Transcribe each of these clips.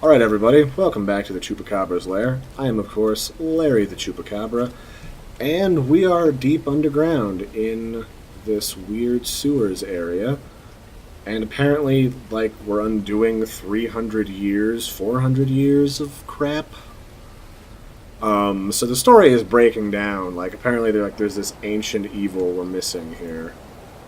Alright everybody, welcome back to the Chupacabra's lair. I am of course Larry the Chupacabra, and we are deep underground in this weird sewers area, and apparently, like, we're undoing 300 years, 400 years of crap. So the story is breaking down, like, apparently there's this ancient evil we're missing here.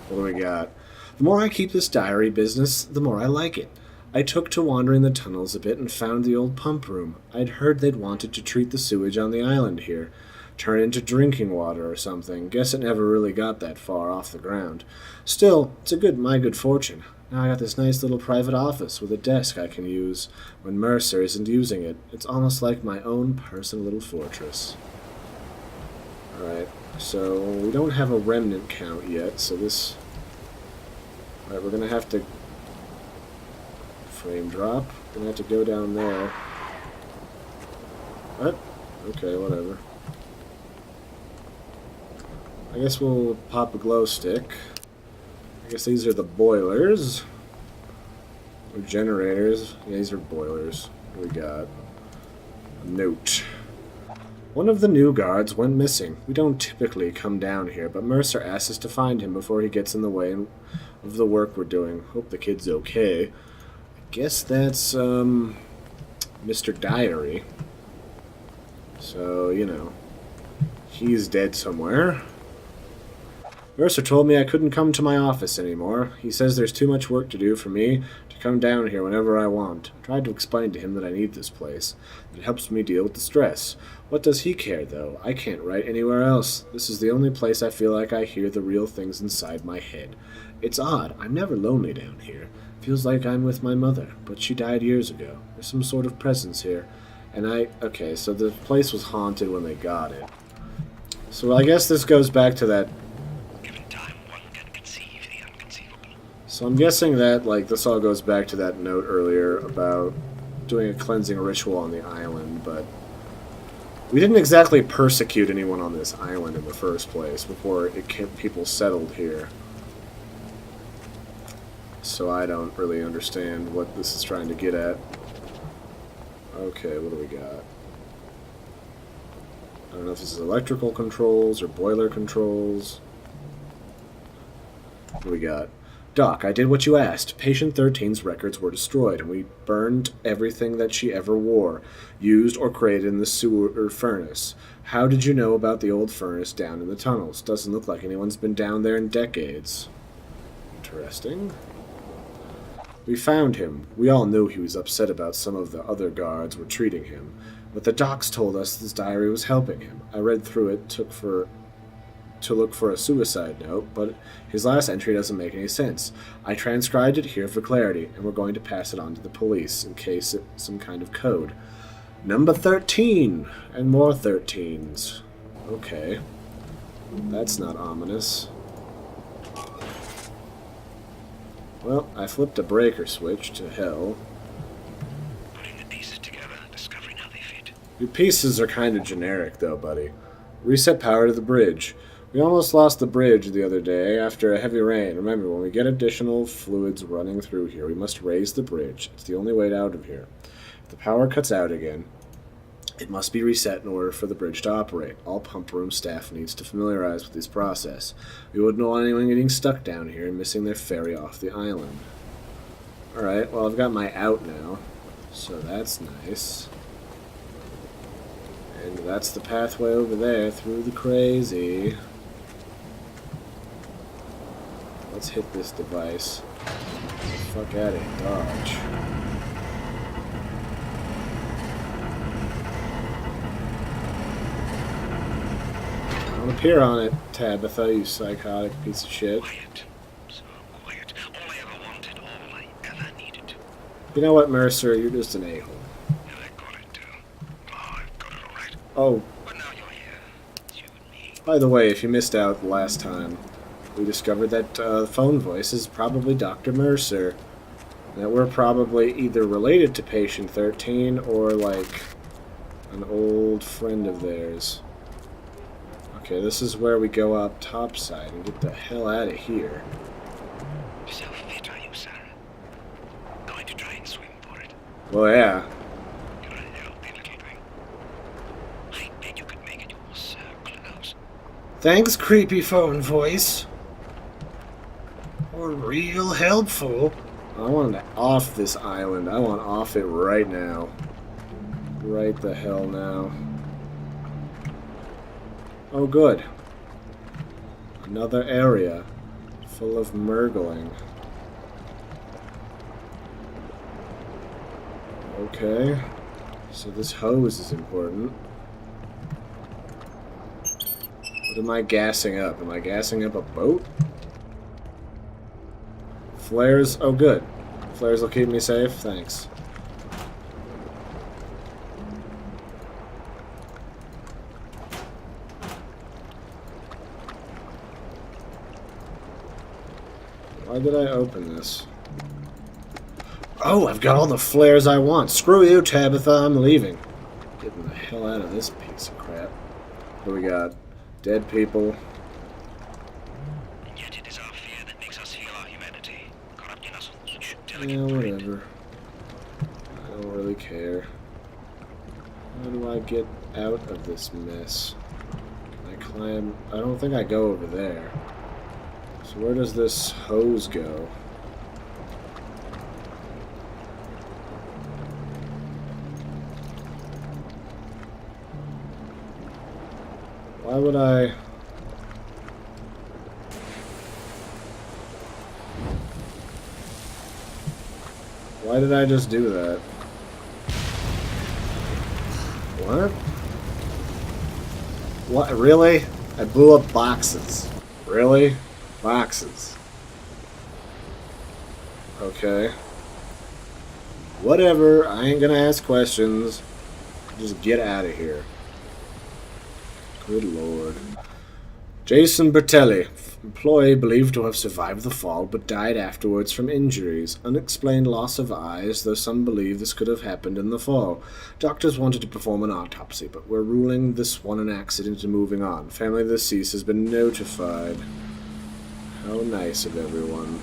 What do we got? The more I keep this diary business, the more I like it. I took to wandering the tunnels a bit and found the old pump room. I'd heard they'd wanted to treat the sewage on the island here, turn it into drinking water or something. Guess it never really got that far off the ground. Still, it's my good fortune. Now I got this nice little private office with a desk I can use when Mercer isn't using it. It's almost like my own personal little fortress. Alright, so we don't have a remnant count yet, so this... Alright, we're gonna have to... Frame drop. Gonna have to go down there. What? Okay, whatever. I guess we'll pop a glow stick. I guess these are the boilers. Or generators. Yeah, these are boilers. What do we got? A note. One of the new guards went missing. We don't typically come down here, but Mercer asked us to find him before he gets in the way of the work we're doing. Hope the kid's okay. Guess that's, Mr. Diary. So, you know, he's dead somewhere. Mercer told me I couldn't come to my office anymore. He says there's too much work to do for me to come down here whenever I want. I tried to explain to him that I need this place. It helps me deal with the stress. What does he care, though? I can't write anywhere else. This is the only place I feel like I hear the real things inside my head. It's odd. I'm never lonely down here. Feels like I'm with my mother, but she died years ago. There's some sort of presence here. And okay, so the place was haunted when they got it. So I guess this goes back to that... Given time, one can conceive the unconceivable. So I'm guessing that, like, this all goes back to that note earlier about doing a cleansing ritual on the island, but... We didn't exactly persecute anyone on this island in the first place before people settled here. So I don't really understand what this is trying to get at. Okay, what do we got? I don't know if this is electrical controls or boiler controls. What do we got? Doc, I did what you asked. Patient 13's records were destroyed, and we burned everything that she ever wore, used or created in the sewer furnace. How did you know about the old furnace down in the tunnels? Doesn't look like anyone's been down there in decades. Interesting. We found him. We all knew he was upset about some of the other guards were treating him, but the docs told us his diary was helping him. I read through it, to look for a suicide note, but his last entry doesn't make any sense. I transcribed it here for clarity, and we're going to pass it on to the police in case it's some kind of code. Number 13! And more 13s. Okay. That's not ominous. Well, I flipped a breaker switch to hell. Putting the pieces together, discovering how they fit. Your pieces are kind of generic, though, buddy. Reset power to the bridge. We almost lost the bridge the other day after a heavy rain. Remember, when we get additional fluids running through here, we must raise the bridge. It's the only way out of here. If the power cuts out again, it must be reset in order for the bridge to operate. All pump room staff needs to familiarize with this process. We wouldn't want anyone getting stuck down here and missing their ferry off the island. Alright, well I've got my out now, so that's nice. And that's the pathway over there through the crazy. Let's hit this device. Fuck at it, dodge. Don't appear on it, Tabitha, you psychotic piece of shit. Quiet. So quiet. All I ever wanted, all I ever needed. You know what, Mercer? You're just an a-hole. Yeah, I got it, too. Oh, I've got it all right. Oh, But now you're here. It's you and me. by the way, if you missed out last time, we discovered that phone voice is probably Dr. Mercer. That we're probably either related to Patient 13 or, like, an old friend of theirs. Okay, this is where we go up topside and get the hell out of here. So fit are you, Sarah? Going to try and swim for it. Well, yeah. Thanks, creepy phone voice. Or real helpful. I want off this island. I want off it right now. Right the hell now. Oh, good. Another area full of murgling. Okay. So this hose is important. What am I gassing up? Am I gassing up a boat? Flares? Oh, good. Flares will keep me safe. Thanks. Why did I open this? Oh, I've got all the flares I want. Screw you, Tabitha. I'm leaving. Getting the hell out of this piece of crap. What do we got? Dead people. Yet it is our fear that makes us feel our humanity, corrupting us with each Yeah, delicate whatever. I don't really care. How do I get out of this mess? Can I climb? I don't think I go over there. So where does this hose go? Why would I... Why did I just do that? What? What? Really? I blew up boxes. Really? Boxes. Okay. Whatever. I ain't gonna ask questions. Just get out of here. Good lord. Jason Bertelli, employee believed to have survived the fall but died afterwards from injuries. Unexplained loss of eyes, though some believe this could have happened in the fall. Doctors wanted to perform an autopsy, but we're ruling this one an accident and moving on. Family of the deceased has been notified. How nice of everyone.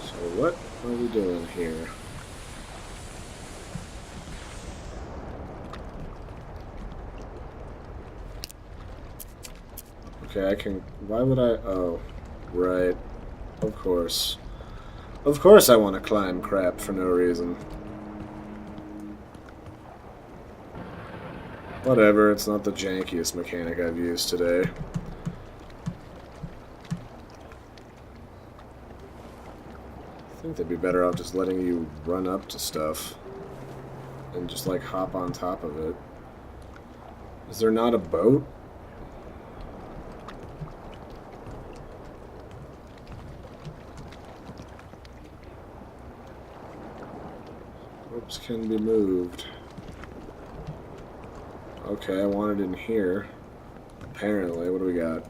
So what are we doing here? Okay, I can... Why would I... Oh, right. Of course. Of course I want to climb crap for no reason. Whatever, it's not the jankiest mechanic I've used today. I think they'd be better off just letting you run up to stuff. And just, like, hop on top of it. Is there not a boat? Ropes can be moved. Okay, I want it in here. Apparently, what do we got?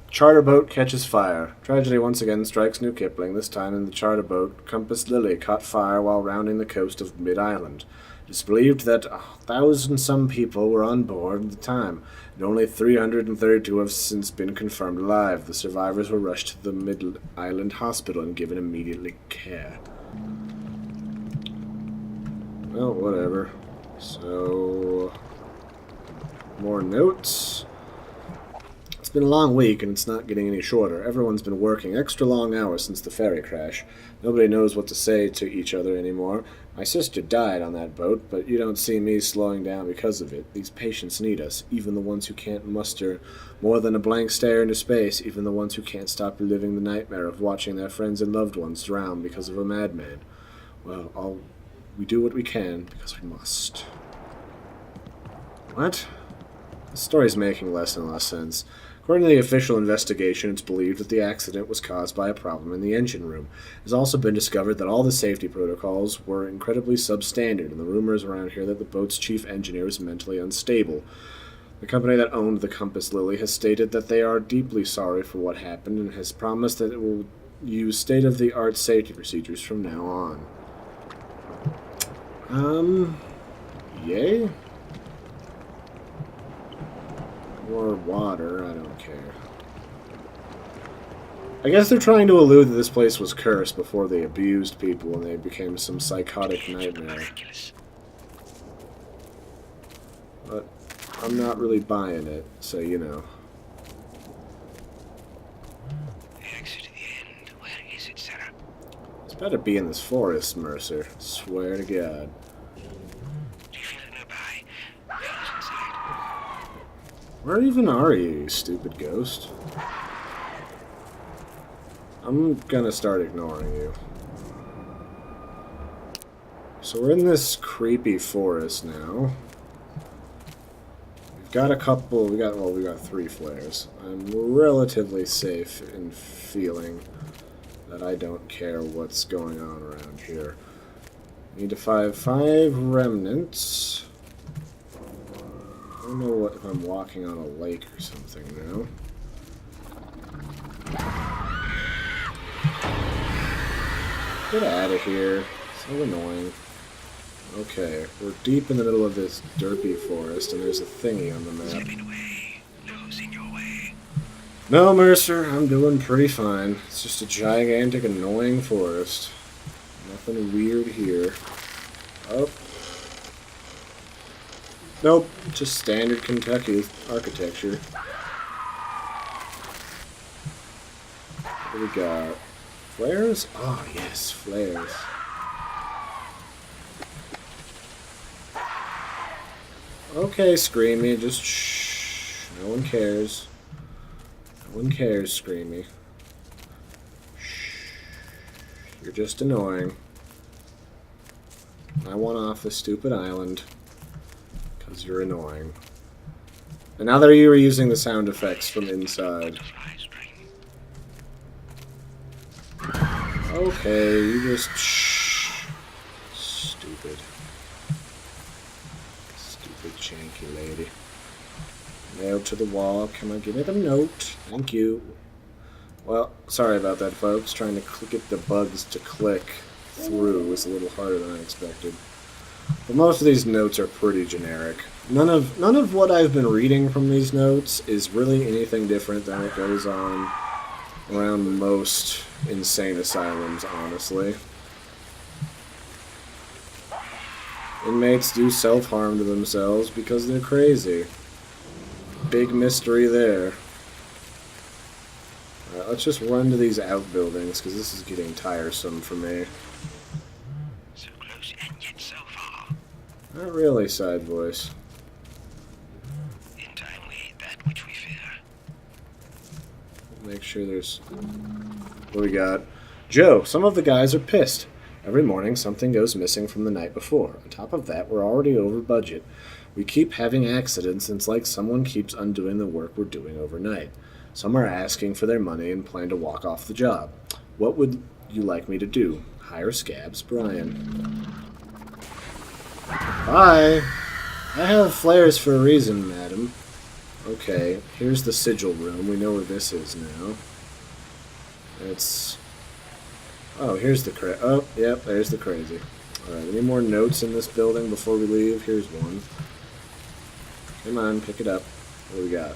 Charter boat catches fire. Tragedy once again strikes New Kipling, this time in the charter boat Compass Lily caught fire while rounding the coast of Mid-Island. It is believed that 1,000-some people were on board at the time, and only 332 have since been confirmed alive. The survivors were rushed to the Mid-Island hospital and given immediate care. Well, whatever. So, more notes. It's been a long week, and it's not getting any shorter. Everyone's been working extra long hours since the ferry crash. Nobody knows what to say to each other anymore. My sister died on that boat, but you don't see me slowing down because of it. These patients need us, even the ones who can't muster more than a blank stare into space, even the ones who can't stop reliving the nightmare of watching their friends and loved ones drown because of a madman. Well, we do what we can, because we must. What? The story's making less and less sense. According to the official investigation, it's believed that the accident was caused by a problem in the engine room. It has also been discovered that all the safety protocols were incredibly substandard, and the rumors around here that the boat's chief engineer is mentally unstable. The company that owned the Compass Lily has stated that they are deeply sorry for what happened and has promised that it will use state-of-the-art safety procedures from now on. Yay? Or water, I don't care. I guess they're trying to allude that this place was cursed before they abused people and they became some psychotic nightmare. Miraculous. But I'm not really buying it, so you know. The exit at the end. Where is it, Sarah? It's better be in this forest, Mercer. Swear to God. Do you feel it nearby? Who's inside? Where even are you, you stupid ghost? I'm gonna start ignoring you. So we're in this creepy forest now. We've got a couple, we got 3 flares. I'm relatively safe in feeling that I don't care what's going on around here. Need to find 5 remnants. I don't know what if I'm walking on a lake or something now. Get out of here. So annoying. Okay, we're deep in the middle of this derpy forest, and there's a thingy on the map. Slipping away. Nose in your way. No, Mercer, I'm doing pretty fine. It's just a gigantic, annoying forest. Nothing weird here. Oh. Nope, just standard Kentucky architecture. What do we got? Flares? Oh, yes, flares. Okay, Screamy, just shh. No one cares. No one cares, Screamy. Shh. You're just annoying. I want off this stupid island. Because you're annoying. And now that you are using the sound effects from inside. Okay, you just shh. Stupid. Stupid janky lady. Nailed to the wall. Come on, give me the note. Thank you. Well, sorry about that, folks. Trying to get the bugs to click through was a little harder than I expected. But most of these notes are pretty generic. None of what I've been reading from these notes is really anything different than what goes on around most insane asylums, honestly. Inmates do self-harm to themselves because they're crazy. Big mystery there. Alright, let's just run to these outbuildings, because this is getting tiresome for me. So close and yet so far. Not really, side voice. In time we eat that which we fear. Make sure there's... What we got? Joe, some of the guys are pissed. Every morning something goes missing from the night before. On top of that, we're already over budget. We keep having accidents, and it's like someone keeps undoing the work we're doing overnight. Some are asking for their money and plan to walk off the job. What would you like me to do? Hire scabs, Brian. Bye! I have flares for a reason, madam. Okay, here's the sigil room. We know where this is now. It's... Oh, here's the oh, yep, there's the crazy. Alright, any more notes in this building before we leave? Here's one. Come on, pick it up. What do we got?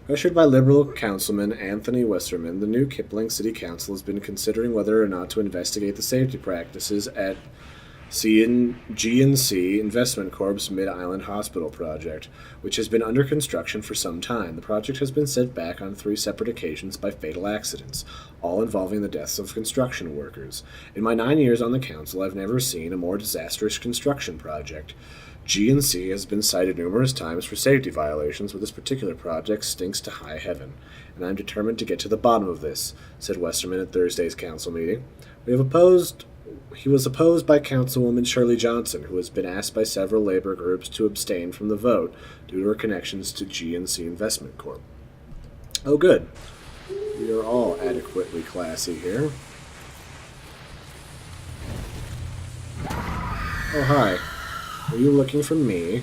Pressured by Liberal Councilman Anthony Westerman, the new Kipling City Council has been considering whether or not to investigate the safety practices at G&C Investment Corp's Mid-Island Hospital project, which has been under construction for some time. The project has been set back on 3 separate occasions by fatal accidents, all involving the deaths of construction workers. In my 9 years on the council, I've never seen a more disastrous construction project. G&C has been cited numerous times for safety violations, but this particular project stinks to high heaven, and I'm determined to get to the bottom of this, said Westerman at Thursday's council meeting. He was opposed by Councilwoman Shirley Johnson, who has been asked by several labor groups to abstain from the vote due to her connections to G&C Investment Corp. Oh, good. We are all adequately classy here. Oh, hi. Are you looking for me?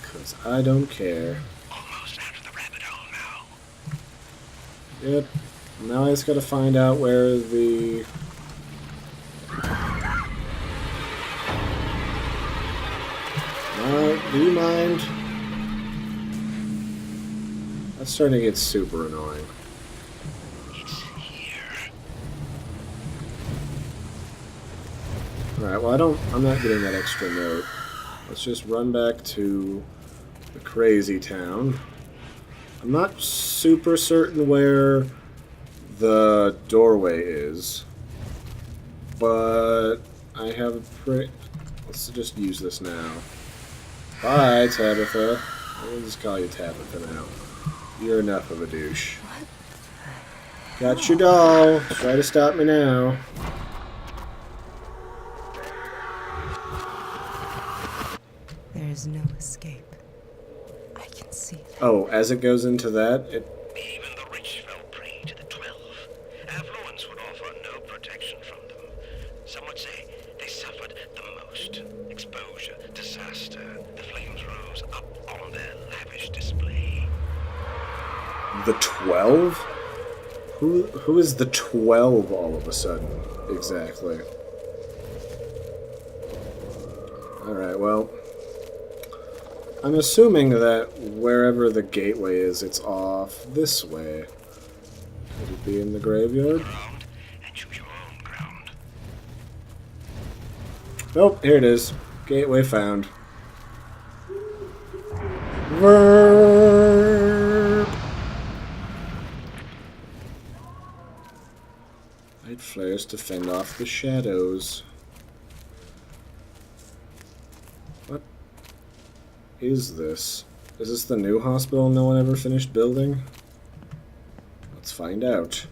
'Cause I don't care. Almost out of the rabbit hole now. Yep. Now I just gotta find out where the... do you mind? That's starting to get super annoying. It's here. Alright, well I'm not getting that extra note. Let's just run back to the crazy town. I'm not super certain where the doorway is, but I have a pretty... Let's just use this now. Bye, Tabitha. I'll just call you Tabitha now. You're enough of a douche. Got your doll. Try to stop me now. There is no escape. I can see that. Oh, as it goes into that, it... Even the rich fell prey to the 12. Affluence would offer no protection from them. Some would say they suffered the most. Exposure, disaster, the flames rose up on their lavish display. The 12? Who is the 12 all of a sudden? Exactly. Alright, well... I'm assuming that wherever the gateway is, it's off this way. Could it be in the graveyard? Ground and choose your own ground. Nope, here it is. Gateway found. Verb. Light flares to fend off the shadows. What is this? Is this the new hospital no one ever finished building? Let's find out.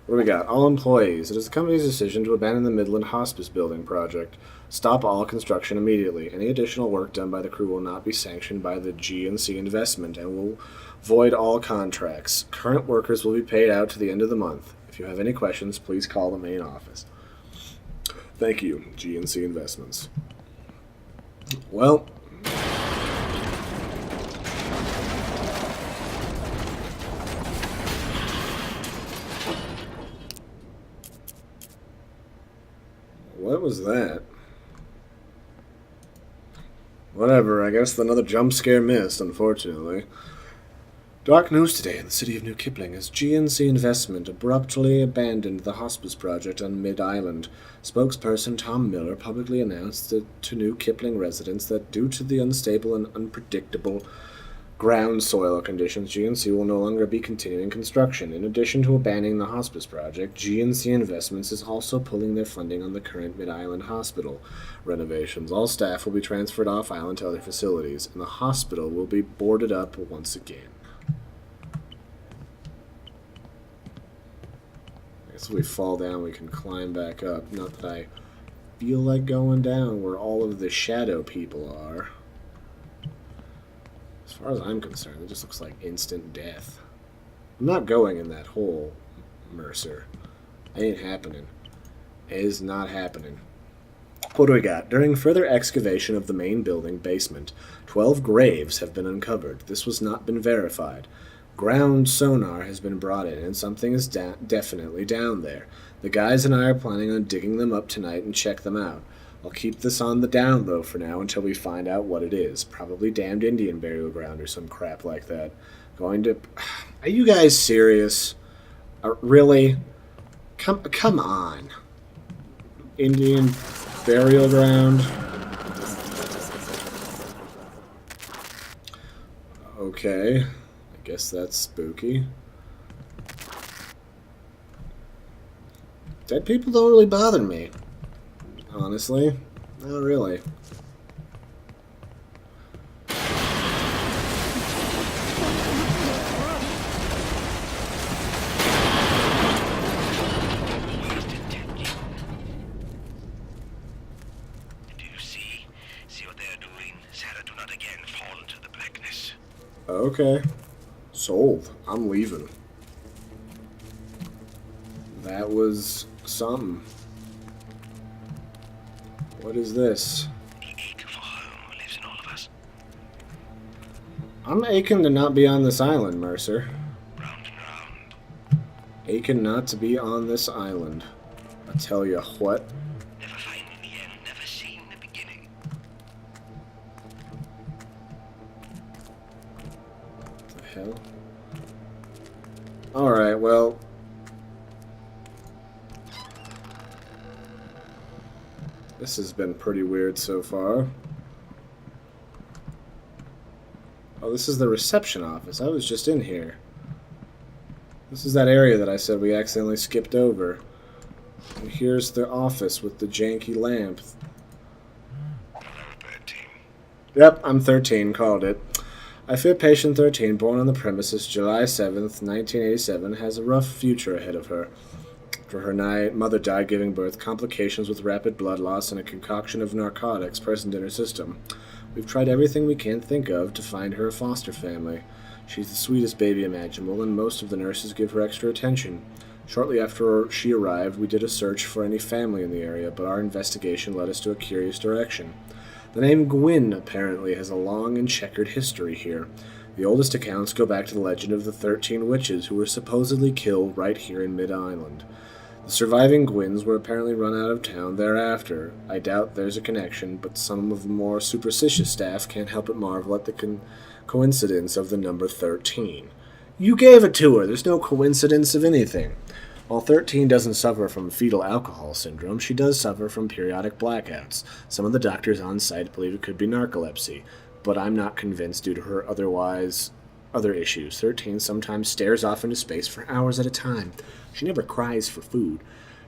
What do we got? All employees. It is the company's decision to abandon the Midland Hospice building project. Stop all construction immediately. Any additional work done by the crew will not be sanctioned by the G&C investment and will void all contracts. Current workers will be paid out to the end of the month. If you have any questions, please call the main office. Thank you, G&C Investments. Well... What was that? Whatever, I guess another jump scare missed, unfortunately. Dark news today in the city of New Kipling as GNC Investment abruptly abandoned the hospice project on Mid-Island. Spokesperson Tom Miller publicly announced to New Kipling residents that due to the unstable and unpredictable ground soil conditions, GNC will no longer be continuing construction. In addition to abandoning the hospice project, GNC Investments is also pulling their funding on the current Mid-Island Hospital renovations. All staff will be transferred off-island to other facilities, and the hospital will be boarded up once again. I guess if we fall down, we can climb back up. Not that I feel like going down where all of the shadow people are. As far as I'm concerned, it just looks like instant death. I'm not going in that hole, Mercer. Ain't happening. It is not happening. What do we got? During further excavation of the main building basement, 12 graves have been uncovered. This has not been verified. Ground sonar has been brought in, and something is definitely down there. The guys and I are planning on digging them up tonight and check them out. I'll keep this on the down low for now until we find out what it is. Probably damned Indian burial ground or some crap like that. Going to... Are you guys serious? Really? Come on. Indian burial ground? Okay. I guess that's spooky. Dead people don't really bother me. Honestly, not really. Do you see? See what they are doing? Sarah, do not again fall into the blackness. Okay. Sold. I'm leaving. That was something. What is this? The ache for home lives in all of us. I'm aching to not be on this island, Mercer. Round and round. Aching not to be on this island. I tell you what. Never finding the end, never seeing the beginning. What the hell? Alright, well... This has been pretty weird so far. Oh, this is the reception office. I was just in here. This is that area that I said we accidentally skipped over. And here's the office with the janky lamp. Yep, I'm 13, called it. I fear patient 13, born on the premises July 7th, 1987, has a rough future ahead of her. For her mother died giving birth, complications with rapid blood loss, and a concoction of narcotics present in her system. We've tried everything we can think of to find her a foster family. She's the sweetest baby imaginable, and most of the nurses give her extra attention. Shortly after she arrived, we did a search for any family in the area, but our investigation led us to a curious direction. The name Gwyn apparently has a long and checkered history here. The oldest accounts go back to the legend of the 13 witches who were supposedly killed right here in Mid-Island. The surviving Gwyns were apparently run out of town thereafter. I doubt there's a connection, but some of the more superstitious staff can't help but marvel at the coincidence of the number 13. You gave it to her. There's no coincidence of anything. While 13 doesn't suffer from fetal alcohol syndrome, she does suffer from periodic blackouts. Some of the doctors on site believe it could be narcolepsy, but I'm not convinced due to her other issues. 13 sometimes stares off into space for hours at a time. She never cries for food.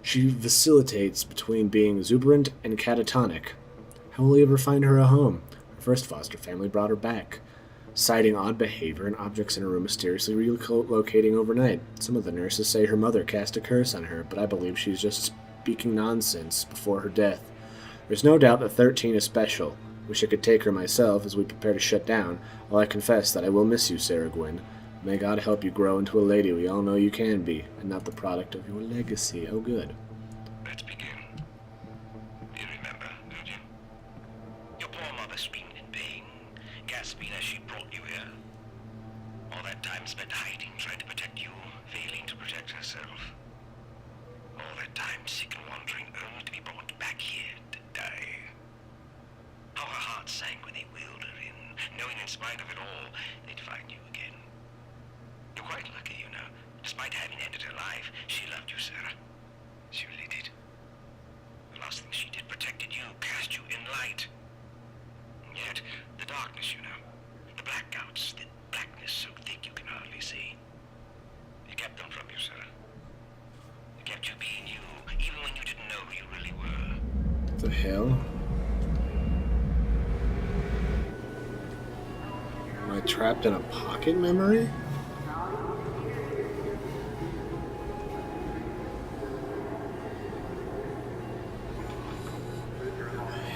She vacillates between being exuberant and catatonic. How will we ever find her a home? Her first foster family brought her back, citing odd behavior and objects in her room mysteriously relocating overnight. Some of the nurses say her mother cast a curse on her, but I believe she's just speaking nonsense before her death. There's no doubt that 13 is special. Wish I could take her myself as we prepare to shut down, while I confess that I will miss you, Sarah Gwyn. May God help you grow into a lady we all know you can be, and not the product of your legacy. Oh, good. Let's begin. You remember, don't you? Your poor mother screamed in pain, gasping as she brought you here. All that time spent hiding, trying to protect you, failing to protect herself. All that time sick and wandering, only to be brought back here to die. How her heart sank when they wheeled her in, knowing in spite of it all, they'd find you again. You're quite lucky, you know. Despite having ended her life, she loved you, Sarah. She really did. The last thing she did protected you, cast you in light. And yet, the darkness, you know, the blackouts, the blackness so thick you can hardly see. They kept them from you, Sarah. They kept you being you, even when you didn't know who you really were. What the hell? Am I trapped in a pocket memory?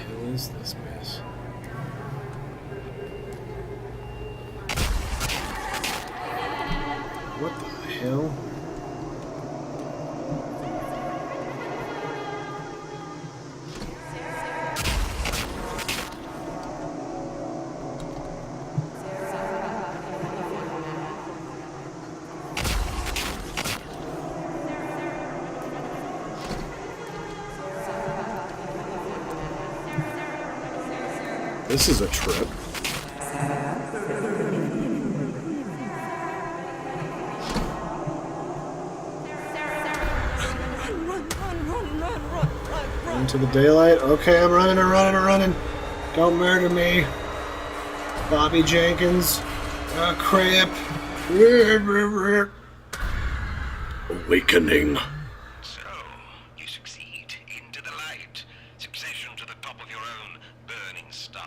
What is this mess? What the hell? This is a trip. Into the daylight. Okay, I'm running. Don't murder me. Bobby Jenkins. Crap. Awakening. So, you succeed. Into the light. Succession to the top of your own burning star.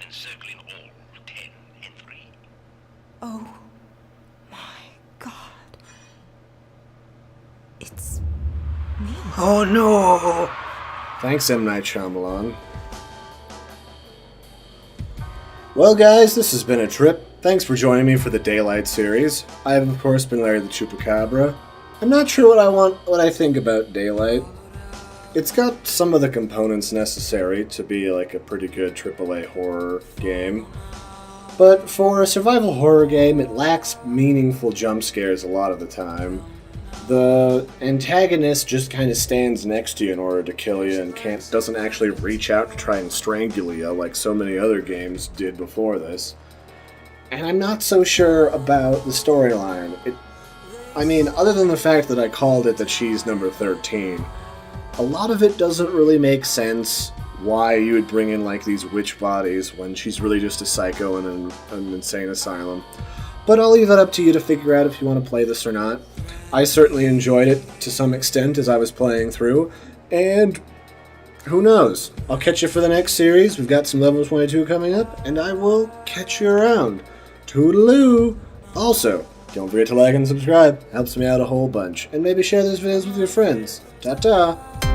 Encircling all 10 and 3. Oh my God. It's me. Oh no! Thanks, M. Night Shyamalan. Well, guys, this has been a trip. Thanks for joining me for the Daylight series. I have, of course, been Larry the Chupacabra. I'm not sure what I think about Daylight. It's got some of the components necessary to be like a pretty good AAA horror game. But for a survival horror game, it lacks meaningful jump scares a lot of the time. The antagonist just kind of stands next to you in order to kill you and doesn't actually reach out to try and strangle you like so many other games did before this. And I'm not so sure about the storyline. Other than the fact that I called it that she's number 13, a lot of it doesn't really make sense. why you would bring in like these witch bodies when she's really just a psycho in an insane asylum. But I'll leave that up to you to figure out if you want to play this or not. I certainly enjoyed it to some extent as I was playing through, and who knows? I'll catch you for the next series. We've got some level 22 coming up, and I will catch you around. Toodaloo! Also, don't forget to like and subscribe. Helps me out a whole bunch. And maybe share these videos with your friends. Ta-ta!